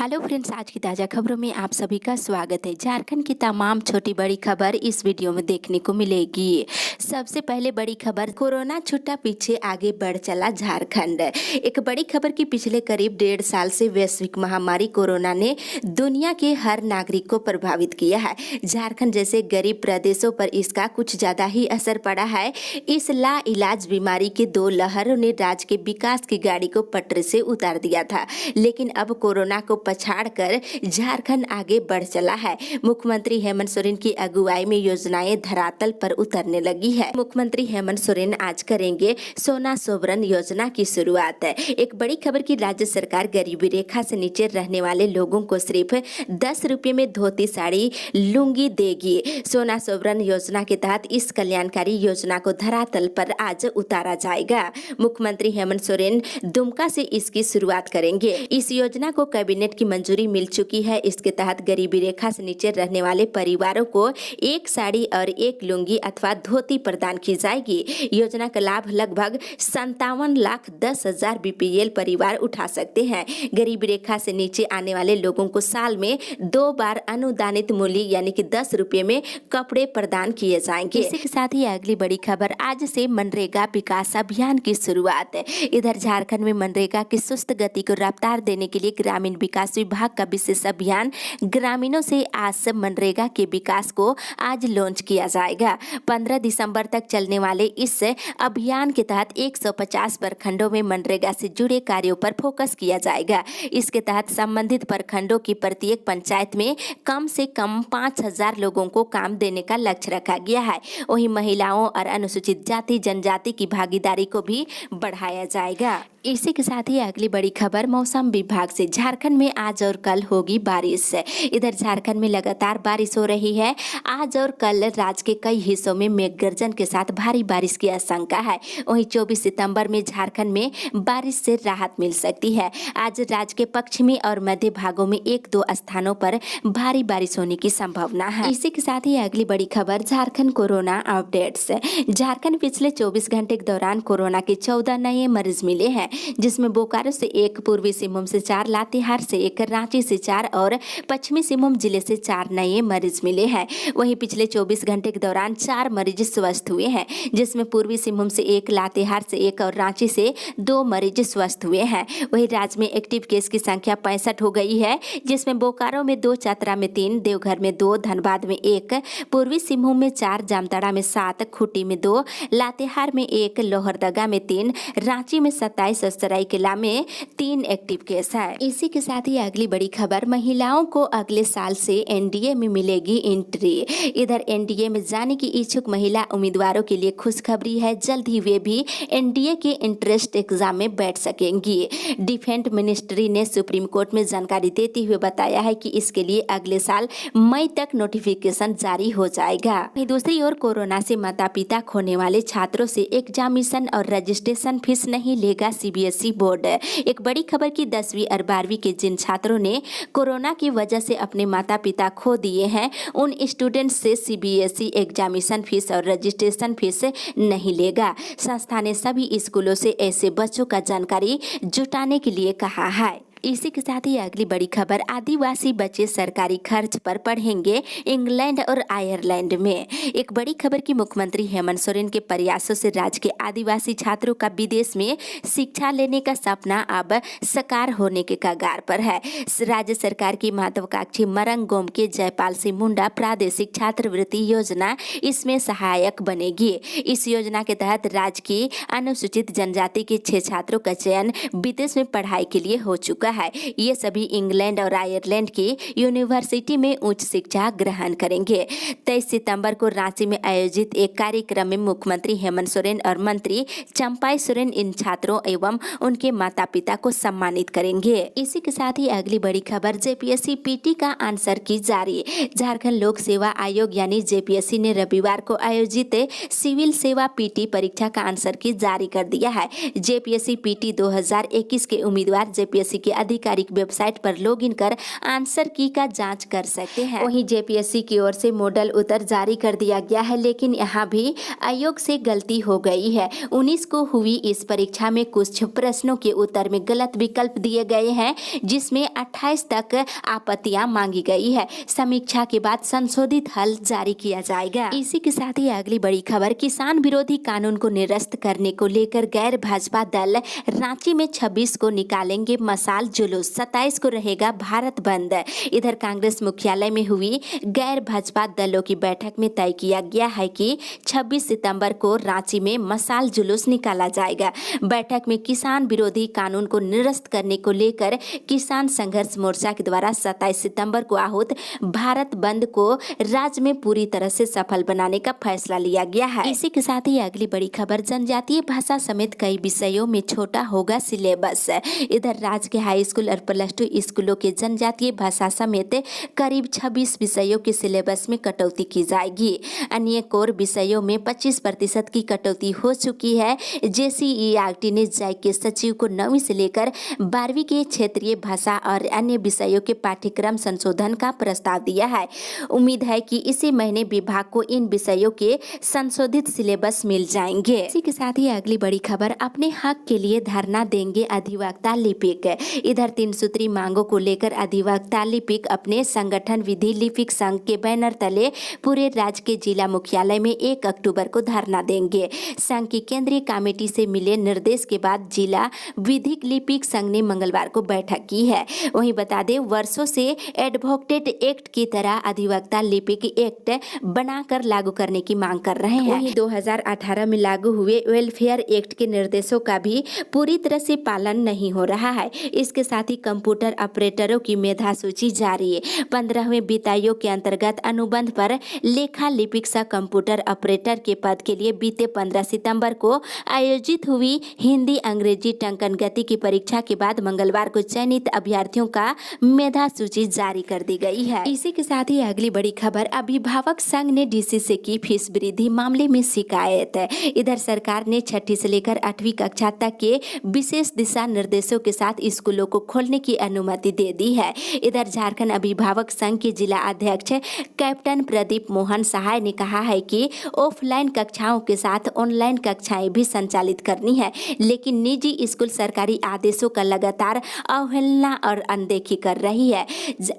Hello friends, आज की ताज़ा खबरों में आप सभी का स्वागत है। झारखंड की तमाम छोटी बड़ी खबर इस वीडियो में देखने को मिलेगी। सबसे पहले बड़ी खबर, कोरोना छुट्टा पीछे आगे बढ़ चला झारखंड। एक बड़ी खबर की पिछले करीब 1.5 साल से वैश्विक महामारी कोरोना ने दुनिया के हर नागरिक को प्रभावित किया है। झारखंड जैसे गरीब प्रदेशों पर इसका कुछ ज़्यादा ही असर पड़ा है। इस लाइलाज बीमारी के 2 लहरों ने राज्य के विकास की गाड़ी को पटरी से उतार दिया था, लेकिन अब कोरोना को पछाड़कर झारखंड आगे बढ़ चला है। मुख्यमंत्री हेमंत सोरेन की अगुवाई में योजनाएं धरातल पर उतरने लगी है। मुख्यमंत्री हेमंत सोरेन आज करेंगे सोना सोवरन योजना की शुरुआत। एक बड़ी खबर की राज्य सरकार गरीबी रेखा से नीचे रहने वाले लोगों को सिर्फ 10 रुपये में धोती साड़ी लुंगी देगी। सोना सोवरन योजना के तहत इस कल्याणकारी योजना को धरातल पर आज उतारा जाएगा। मुख्यमंत्री हेमंत सोरेन दुमका से इसकी शुरुआत करेंगे। इस योजना को कैबिनेट की मंजूरी मिल चुकी है। इसके तहत गरीबी रेखा से नीचे रहने वाले परिवारों को एक साड़ी और एक लुंगी अथवा धोती प्रदान की जाएगी। योजना का लाभ लगभग 57,10,000 बीपीएल परिवार उठा सकते हैं। गरीबी रेखा से नीचे आने वाले लोगों को साल में 2 बार अनुदानित मूल्य यानी कि 10 रुपये में कपड़े प्रदान किए जाएंगे। इसी के साथ ही अगली बड़ी खबर, आज से मनरेगा विकास अभियान की शुरुआत। इधर झारखंड में मनरेगा की सुस्त गति को रफ्तार देने के लिए ग्रामीण विकास विभाग का विशेष अभियान ग्रामीणों से आज से मनरेगा के विकास को आज लॉन्च किया जाएगा। 15 दिसंबर तक चलने वाले इस अभियान के तहत 150 प्रखंडों में मनरेगा से जुड़े कार्यों पर फोकस किया जाएगा। इसके तहत संबंधित प्रखंडों की प्रत्येक पंचायत में कम से कम 5,000 लोगों को काम देने का लक्ष्य रखा गया है। वहीं महिलाओं और अनुसूचित जाति जनजाति की भागीदारी को भी बढ़ाया जाएगा। इसी के साथ ही अगली बड़ी खबर, मौसम विभाग से, झारखंड में आज और कल होगी बारिश। इधर झारखंड में लगातार बारिश हो रही है। आज और कल राज्य के कई हिस्सों में मेघ गर्जन के साथ भारी बारिश की आशंका है। वहीं 24 सितंबर में झारखंड में बारिश से राहत मिल सकती है। आज राज्य के पश्चिमी और मध्य भागों में 1-2 स्थानों पर भारी बारिश होने की संभावना है। इसी के साथ ही अगली बड़ी खबर, झारखंड कोरोना अपडेट्स। झारखंड पिछले 24 घंटे के दौरान कोरोना के 14 नए मरीज मिले हैं, जिसमें बोकारो से 1, पूर्वी सिंहभूम से 4, लातेहार से 1, रांची से 4 और पश्चिमी सिंहभूम जिले से 4 नए मरीज मिले हैं। वहीं पिछले 24 घंटे के दौरान 4 मरीज स्वस्थ हुए हैं, जिसमें पूर्वी सिंहभूम से 1, लातेहार से 1 और रांची से 2 मरीज स्वस्थ हुए हैं। वहीं राज्य में एक्टिव केस की संख्या 65 हो गई है, जिसमें बोकारो में 2, चतरा में 3, देवघर में 2, धनबाद में 1, पूर्वी सिंहभूम में 4, जामताड़ा में 7, खूंटी में 2, लातेहार में 1, लोहरदगा में 3, रांची में 27 और सरायकेला में 3 एक्टिव केस है। इसी के साथ ही अगली बड़ी खबर, महिलाओं को अगले साल से एनडीए में मिलेगी एंट्री। इधर एनडीए में जाने की इच्छुक महिला उम्मीदवारों के लिए खुशखबरी है। जल्द ही वे भी एनडीए के इंट्रेंस एग्जाम में बैठ सकेंगी। डिफेंस मिनिस्ट्री ने सुप्रीम कोर्ट में जानकारी देते हुए बताया है कि इसके लिए अगले साल मई तक नोटिफिकेशन जारी हो जाएगा। दूसरी ओर कोरोना से माता पिता खोने वाले छात्रों से एग्जामिनेशन और रजिस्ट्रेशन फीस नहीं लेगा सीबीएसई बोर्ड। एक बड़ी खबर की 10वीं और 12वीं के जिन छात्रों ने कोरोना की वजह से अपने माता पिता खो दिए हैं, उन स्टूडेंट्स से सीबीएसई एग्जामिनेशन फीस और रजिस्ट्रेशन फीस नहीं लेगा। संस्था ने सभी स्कूलों से ऐसे बच्चों का जानकारी जुटाने के लिए कहा है। इसी के साथ ही अगली बड़ी खबर, आदिवासी बच्चे सरकारी खर्च पर पढ़ेंगे इंग्लैंड और आयरलैंड में। एक बड़ी खबर की मुख्यमंत्री हेमंत सोरेन के प्रयासों से राज्य के आदिवासी छात्रों का विदेश में शिक्षा लेने का सपना अब साकार होने के कगार पर है। राज्य सरकार की महत्वाकांक्षी मरंगगोम के जयपाल सिंह मुंडा प्रादेशिक छात्रवृत्ति योजना इसमें सहायक बनेगी। इस योजना के तहत राज्य की अनुसूचित जनजाति के 6 छात्रों का चयन विदेश में पढ़ाई के लिए हो चुका है। ये सभी इंग्लैंड और आयरलैंड की यूनिवर्सिटी में उच्च शिक्षा ग्रहण करेंगे। 23 सितंबर को रांची में आयोजित एक कार्यक्रम में मुख्यमंत्री हेमंत सोरेन और मंत्री चंपाई सोरेन इन छात्रों एवं उनके माता पिता को सम्मानित करेंगे। इसी के साथ ही अगली बड़ी खबर, जेपीएससी पीटी का आंसर की जारी। झारखंड लोक सेवा आयोग यानी जेपीएससी ने रविवार को आयोजित सिविल सेवा पीटी परीक्षा का आंसर की जारी कर दिया है। जेपीएससी पीटी 2021 के उम्मीदवार जेपीएससी के आधिकारिक वेबसाइट पर लॉगिन कर आंसर की का जांच कर सकते हैं। वहीं जेपीएससी की ओर से मॉडल उत्तर जारी कर दिया गया है, लेकिन यहाँ भी आयोग से गलती हो गई है। 19 को हुई इस परीक्षा में कुछ प्रश्नों के उत्तर में गलत विकल्प दिए गए हैं, जिसमें 28 तक आपत्तियां मांगी गई है। समीक्षा के बाद संशोधित हल जारी किया जाएगा। इसी के साथ ही अगली बड़ी खबर, किसान विरोधी कानून को निरस्त करने को लेकर गैर भाजपा दल रांची में 26 को निकालेंगे मशाल जुलूस, 27 को रहेगा भारत बंद। इधर कांग्रेस मुख्यालय में हुई गैर भाजपा दलों की बैठक में तय किया गया है कि 26 सितंबर को रांची में मशाल जुलूस निकाला जाएगा। बैठक में किसान विरोधी कानून को निरस्त करने को लेकर किसान संघर्ष मोर्चा के द्वारा 27 सितंबर को आहूत भारत बंद को राज्य में पूरी तरह से सफल बनाने का फैसला लिया गया है। इसी के साथ ही अगली बड़ी खबर, जनजातीय भाषा समेत कई विषयों में छोटा होगा सिलेबस। इधर राज्य के हाई स्कूल और +2 स्कूलों के जनजातीय भाषा समेत करीब 26 विषयों के सिलेबस में कटौती की जाएगी। अन्य कोर विषयों में 25% की कटौती हो चुकी है। JCERT ने जैक के सचिव को 9वीं से लेकर 12वीं के क्षेत्रीय भाषा और अन्य विषयों के पाठ्यक्रम संशोधन का प्रस्ताव दिया है। उम्मीद है कि इसी महीने विभाग को इन विषयों के संशोधित सिलेबस मिल जाएंगे। इसी के साथ ही अगली बड़ी खबर, अपने हक के लिए धरना देंगे अधिवक्ता लिपिक। इधर 3 सूत्री मांगों को लेकर अधिवक्ता लिपिक अपने संगठन विधि लिपिक संघ के बैनर तले पूरे राज्य के जिला मुख्यालय में 1 अक्टूबर को धरना देंगे। संघ की केंद्रीय कमेटी से मिले निर्देश के बाद जिला विधिक लिपिक संघ ने मंगलवार को बैठक की है। वहीं बता दें, वर्षों से एडवोकेट एक्ट की तरह अधिवक्ता लिपिक एक्ट बनाकर लागू करने की मांग कर रहे हैं। वहीं 2018 में लागू हुए वेलफेयर एक्ट के निर्देशों का भी पूरी तरह से पालन नहीं हो रहा है। इसके साथ ही कंप्यूटर ऑपरेटरों की मेधा सूची जारी है। 15वें वित्त आयोग के अंतर्गत अनुबंध पर लेखा लिपिक सह कंप्यूटर ऑपरेटर के पद के लिए बीते 15 सितंबर को आयोजित हुई हिंदी अंग्रेजी टंकन गति की परीक्षा के बाद मंगलवार को चयनित अभ्यर्थियों का मेधा सूची जारी कर दी गई है। इसी के साथ ही अगली बड़ी खबर, अभिभावक संघ ने डीसी से की फीस वृद्धि मामले में शिकायत। इधर सरकार ने 6ठी से लेकर 8वीं कक्षा तक के विशेष दिशा निर्देशों के साथ स्कूलों को खोलने की अनुमति दे दी है। इधर झारखंड अभिभावक संघ के जिला अध्यक्ष कैप्टन प्रदीप मोहन सहाय ने कहा है कि ऑफलाइन कक्षाओं के साथ ऑनलाइन कक्षाएं भी संचालित करनी है, लेकिन निजी स्कूल सरकारी आदेशों का लगातार अवहेलना और अनदेखी कर रही है।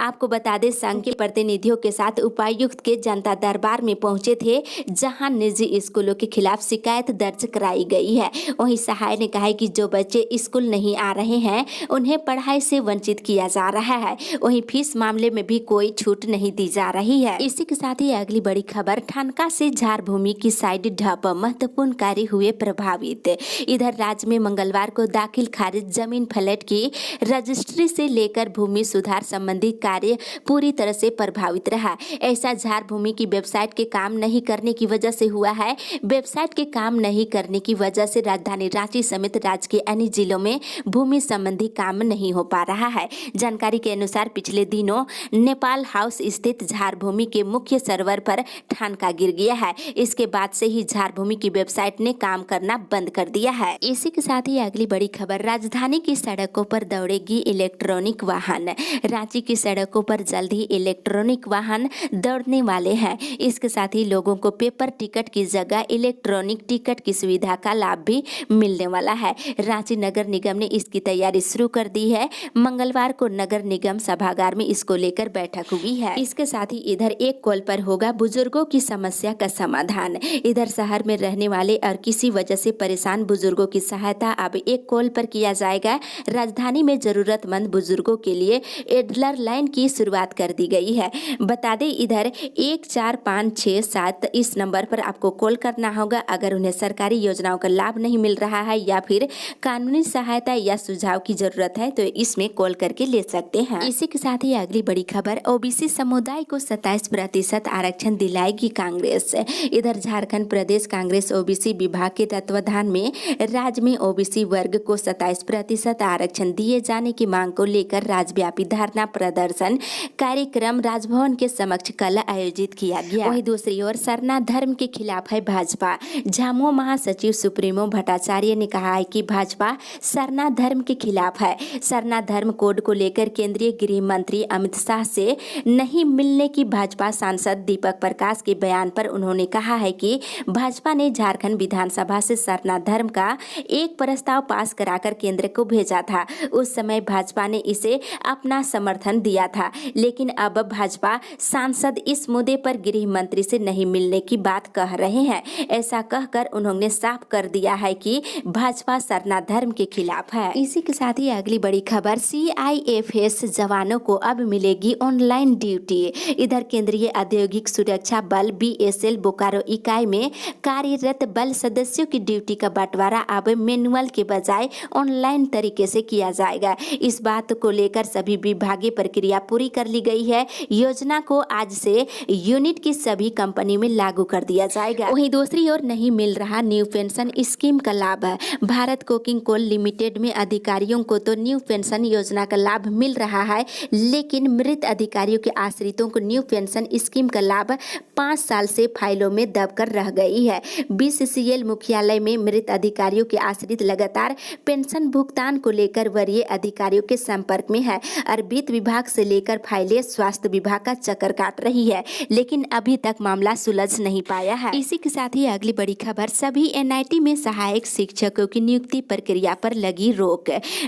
आपको बता दें, संघ के प्रतिनिधियों के साथ उपायुक्त के जनता दरबार में पहुंचे थे, जहां निजी स्कूलों के खिलाफ शिकायत दर्ज कराई गई है। वहीं सहाय ने कहा कि जो बच्चे स्कूल नहीं आ रहे हैं उन्हें पढ़ाई से वंचित किया जा रहा है। वहीं फीस मामले में भी कोई छूट नहीं दी जा रही है। इसी के साथ ही अगली बड़ी खबर, ठनका से झारभूमि की साइड ढप, महत्वपूर्ण कार्य हुए प्रभावित। इधर राज्य में मंगलवार को दाखिल खारिज जमीन फ्लैट की रजिस्ट्री से लेकर भूमि सुधार संबंधी कार्य पूरी तरह से प्रभावित रहा। ऐसा झारभूमि की वेबसाइट के काम नहीं करने की वजह से हुआ है। वेबसाइट के काम नहीं करने की वजह से राजधानी रांची समेत राज्य के अन्य जिलों में भूमि संबंधी काम नहीं हो पा रहा है। जानकारी के अनुसार पिछले दिनों नेपाल हाउस स्थित झारभूमि के मुख्य सर्वर पर ठनका गिर गया है। इसके बाद से ही झारभूमि की वेबसाइट ने काम करना बंद कर दिया है। इसी के साथ ही अगली बड़ी खबर, राजधानी की सड़कों पर दौड़ेगी इलेक्ट्रॉनिक वाहन। रांची की सड़कों पर जल्द ही इलेक्ट्रॉनिक वाहन दौड़ने वाले हैं। इसके साथ ही लोगों को पेपर टिकट की जगह इलेक्ट्रॉनिक टिकट की सुविधा का लाभ भी मिलने वाला है। रांची नगर निगम ने इसकी तैयारी शुरू कर दी है। मंगलवार को नगर निगम सभागार में इसको लेकर बैठक हुई है। इसके साथ ही इधर एक कॉल पर होगा बुजुर्गों की समस्या का समाधान। इधर शहर में रहने वाले और किसी वजह से परेशान बुजुर्गों की सहायता अब एक कॉल पर किया जाएगा। राजधानी में जरूरतमंद बुजुर्गों के लिए एडलर लाइन की शुरुआत कर दी गई है। बता दें, इधर 14567 इस नंबर पर आपको कॉल करना होगा अगर उन्हें सरकारी योजनाओं का लाभ नहीं मिल रहा है या फिर कानूनी सहायता या सुझाव की जरूरत है तो इसमें कॉल करके ले सकते हैं। इसी के साथ ही अगली बड़ी खबर, ओबीसी समुदाय को 27% आरक्षण दिलाएगी कांग्रेस। इधर झारखंड प्रदेश कांग्रेस ओबीसी विभाग के तत्वाधान में राज्य में ओबीसी वर्ग को 27% आरक्षण दिए जाने की मांग को लेकर राज्यव्यापी धरना प्रदर्शन कार्यक्रम राजभवन के समक्ष कल आयोजित किया गया। वहीं दूसरी ओर सरना धर्म के खिलाफ है भाजपा। झामुमो महासचिव सुप्रीमो भट्टाचार्य ने कहा है कि भाजपा सरना धर्म के खिलाफ है। सरना धर्म कोड को लेकर केंद्रीय गृह मंत्री अमित शाह से नहीं मिलने की भाजपा सांसद दीपक प्रकाश के बयान पर उन्होंने कहा है कि भाजपा ने झारखंड विधानसभा से सरना धर्म का एक प्रस्ताव पास कराकर केंद्र को भेजा था। उस समय भाजपा ने इसे अपना समर्थन दिया था, लेकिन अब भाजपा सांसद इस मुद्दे पर गृह मंत्री से नहीं मिलने की बात कह रहे हैं। ऐसा कहकर उन्होंने साफ कर दिया है कि भाजपा सरना धर्म के खिलाफ है। इसी के साथ ही अगली बड़ी खबर, CIFS जवानों को अब मिलेगी ऑनलाइन ड्यूटी। इधर केंद्रीय औद्योगिक सुरक्षा बल BSL बोकारो इकाई में कार्यरत बल सदस्यों की ड्यूटी का बंटवारा अब मैनुअल के बजाय ऑनलाइन तरीके से किया जाएगा। इस बात को लेकर सभी विभागीय प्रक्रिया पूरी कर ली गई है। योजना को आज से यूनिट की सभी कंपनी में लागू कर दिया जाएगा। वहीं दूसरी ओर नहीं मिल रहा न्यू पेंशन स्कीम का लाभ। भारत कोकिंग कोल लिमिटेड में अधिकारियों को तो न्यू पेंशन योजना का लाभ मिल रहा है, लेकिन मृत अधिकारियों के आश्रितों को न्यू पेंशन स्कीम का लाभ 5 साल से फाइलों में दबकर रह गई है। BCCL मुख्यालय में मृत अधिकारियों के आश्रित लगातार पेंशन भुगतान को लेकर वरीय अधिकारियों के संपर्क में है और वित्त विभाग से लेकर फाइलें स्वास्थ्य विभाग का चक्कर काट रही है, लेकिन अभी तक मामला सुलझ नहीं पाया है। इसी के साथ ही अगली बड़ी खबर, सभी NIT में सहायक शिक्षकों की नियुक्ति प्रक्रिया पर लगी रोक।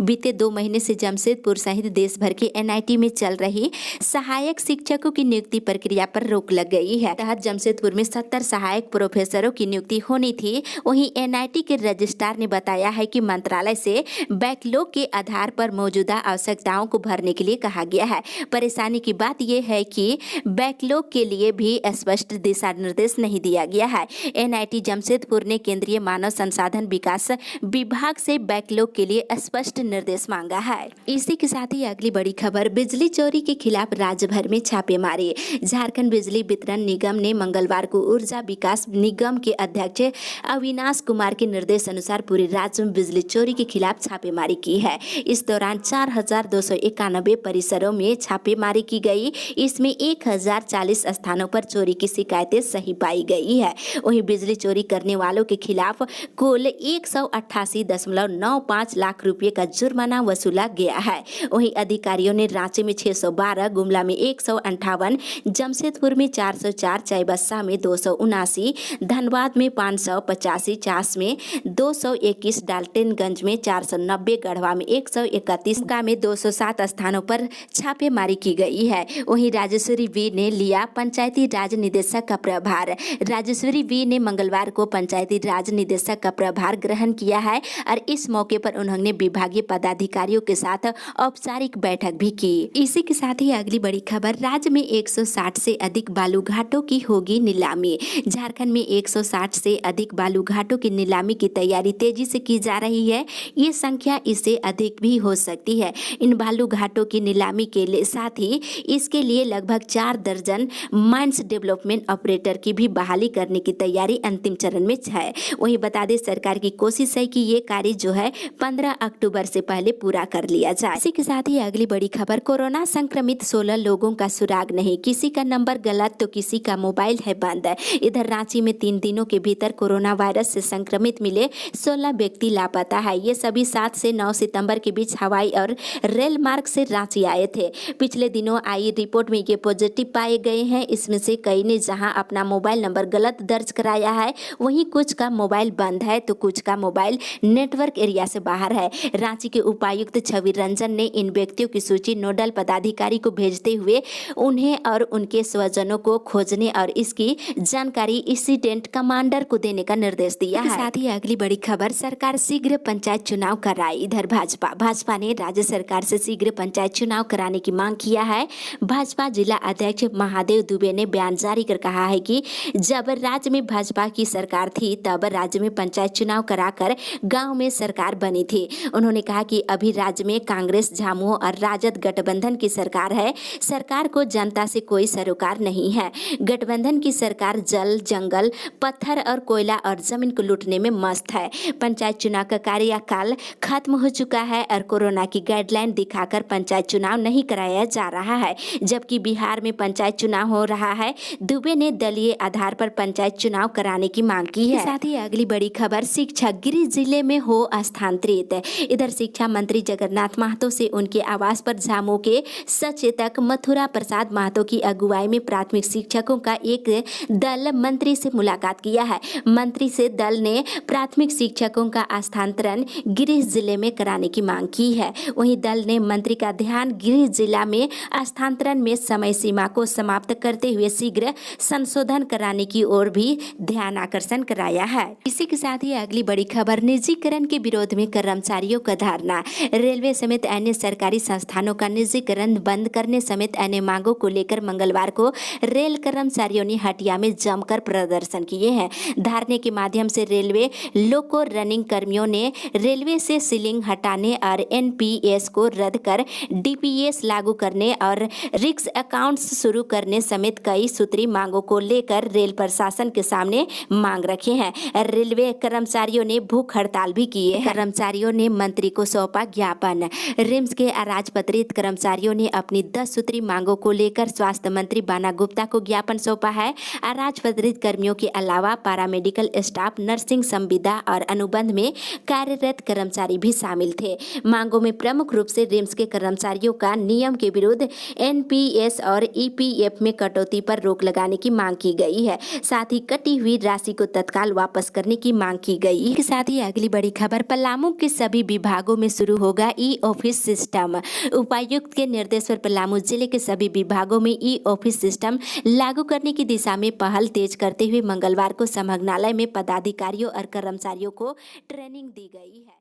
बीते 2 महीने से जमशेदपुर सहित देश भर के NIT में चल रही सहायक शिक्षकों की नियुक्ति प्रक्रिया पर रोक लग गई है। तहत जमशेदपुर में 70 सहायक प्रोफेसरों की नियुक्ति होनी थी। वहीं NIT के रजिस्ट्रार ने बताया है कि मंत्रालय से बैकलॉग के आधार पर मौजूदा आवश्यकताओं को भरने के लिए कहा गया है। परेशानी की बात यह है कि बैकलॉग के लिए भी स्पष्ट दिशा निर्देश नहीं दिया गया है। NIT जमशेदपुर ने केंद्रीय मानव संसाधन विकास विभाग से बैकलॉग के लिए स्पष्ट निर्देश मांगा है। इसी के साथ ही अगली बड़ी खबर, बिजली चोरी के खिलाफ राज्य भर में छापेमारी। झारखंड बिजली वितरण निगम ने मंगलवार को ऊर्जा विकास निगम के अध्यक्ष अविनाश कुमार के निर्देश अनुसार पूरे राज्य में बिजली चोरी के खिलाफ छापेमारी की है। इस दौरान 4291 परिसरों में छापेमारी की गई। इसमें 1040 स्थानों पर चोरी की शिकायतें सही पाई गई है। वहीं बिजली चोरी करने वालों के खिलाफ कुल 188.95 लाख रुपए का जुर्माना वसूला गया है। वहीं अधिकारियों ने रांची में 612, गुमला में 158, जमशेदपुर में 404, चाईबासा में 279, धनबाद में 585, चास में 221, डाल्टनगंज में 490, गढ़वा में 131, का में 207 स्थानों पर छापेमारी की गई है। वहीं राजेश्वरी वी ने लिया पंचायती राज निदेशक का प्रभार। राजेश्वरी वी ने मंगलवार को पंचायती राज निदेशक का प्रभार ग्रहण किया है और इस मौके पर उन्होंने विभागीय पदाधिकारियों के साथ औपचारिक बैठक भी की। इसी के साथ ही अगली बड़ी खबर, राज्य में 160 से अधिक बालू घाटों की होगी नीलामी। झारखंड में 160 से अधिक बालू घाटों की नीलामी की तैयारी तेजी से की जा रही है। ये संख्या इससे अधिक भी हो सकती है। इन बालू घाटों की नीलामी के लिए साथ ही इसके लिए लगभग 4 दर्जन माइंस डेवलपमेंट ऑपरेटर की भी बहाली करने की तैयारी अंतिम चरण में है। वहीं बता दें, सरकार की कोशिश है कि ये कार्य जो है 15 अक्टूबर से पहले पूरा कर लिया जाए। इसी के साथ ही अगली बड़ी खबर, कोरोना संक्रमित 16 लोगों का सुराग नहीं। किसी का नंबर गलत तो किसी का मोबाइल है बंद। इधर रांची में 3 दिनों के भीतर कोरोना वायरस से संक्रमित मिले 16 व्यक्ति लापता है। ये सभी 7 से 9 सितंबर के बीच हवाई और रेल मार्ग से रांची आए थे। पिछले दिनों आई रिपोर्ट में ये पॉजिटिव पाए गए हैं। इसमें से कई ने जहां अपना मोबाइल नंबर गलत दर्ज कराया है, वहीं कुछ का मोबाइल बंद है तो कुछ का मोबाइल नेटवर्क एरिया से बाहर है। रांची के उपायुक्त छवि रंजन ने इन व्यक्तियों की सूची नोडल पदाधिकारी को भेजते हुए उन्हें और उनके स्वजनों को खोजने और इसकी जानकारी इंसिडेंट कमांडर को देने का निर्देश दिया है। साथ ही अगली बड़ी खबर, सरकार शीघ्र पंचायत चुनाव कराए। इधर भाजपा ने राज्य सरकार से शीघ्र पंचायत चुनाव कराने की मांग किया है। भाजपा जिला अध्यक्ष महादेव दुबे ने बयान जारी कर कहा है कि जब राज्य में भाजपा की सरकार थी तब राज्य में पंचायत चुनाव कराकर गांव में सरकार बनी थी। उन्होंने कहा कि अभी राज्य में कांग्रेस, झामुमो और राजद गठबंधन की सरकार है। सरकार को जनता से कोई सरोकार नहीं है। गठबंधन की सरकार जल, जंगल, पत्थर और कोयला और जमीन को लूटने में मस्त है। पंचायत चुनाव का कार्यकाल खत्म हो चुका है और कोरोना की गाइडलाइन दिखाकर पंचायत चुनाव नहीं कराया जा रहा है, जबकि बिहार में पंचायत चुनाव हो रहा है। दुबे ने दलीय आधार पर पंचायत चुनाव कराने की मांग की है। साथ ही अगली बड़ी खबर, शिक्षक गिरिडीह जिले में हो स्थानांतरित। इधर शिक्षा मंत्री जगन्नाथ महतो से उनके आवास पर झामू के सचेतक मथुरा प्रसाद महतो की अगुवाई में प्राथमिक शिक्षकों का एक दल मंत्री से मुलाकात किया है। मंत्री से दल ने प्राथमिक शिक्षकों का स्थानांतरण गृह जिले में कराने की मांग की है। वहीं दल ने मंत्री का ध्यान गृह जिला में स्थानांतरण में समय सीमा को समाप्त करते हुए शीघ्र संशोधन कराने की ओर भी ध्यान आकर्षण कराया है। इसी के साथ ही अगली बड़ी खबर, निजीकरण के विरोध में कर्मचारियों का धरना। रेलवे समेत अन्य सरकारी संस्थानों का निजीकरण बंद करने समेत अन्य मांगों को लेकर मंगलवार को रेल कर्मचारियों ने हटिया में जमकर प्रदर्शन किए हैं। धरने के माध्यम से रेलवे लोको रनिंग कर्मियों ने रेलवे से सीलिंग हटाने और एनपीएस को रद्द कर डीपीएस लागू करने और रिक्स अकाउंट्स शुरू करने समेत कई सूत्री मांगों को लेकर रेल प्रशासन के सामने मांग रखे हैं। रेलवे कर्मचारियों ने भूख हड़ताल भी की है। कर्मचारियों ने मंत्री को सौंपा ज्ञापन। रिम्स के अराजपत्रित कर्मचारियों ने अपनी 10 सूत्री मांगों को लेकर स्वास्थ्य मंत्री बाना गुप्ता को ज्ञापन सौंपा है। अराजपत्रित कर्मियों के अलावा पैरामेडिकल स्टाफ, नर्सिंग, संविदा और अनुबंध में कार्यरत कर्मचारी भी शामिल थे। मांगों में प्रमुख रूप से रिम्स के कर्मचारियों का नियम के विरुद्ध एनपीएस और ईपीएफ में कटौती पर रोक लगाने की मांग की गई है। साथ ही कटी हुई राशि को तत्काल वापस करने की मांग की गई। इसके साथ ही अगली बड़ी खबर, पलामू के सभी विभागों में शुरू होगा ई ऑफिस सिस्टम। उपायुक्त के निर्देश पर पलामू जिले के सभी विभागों में ई ऑफिस सिस्टम लागू करने की दिशा में पहल तेज करते हुए मंगलवार को संभागनालय में पदाधिकारियों और कर्मचारियों को ट्रेनिंग दी गई है।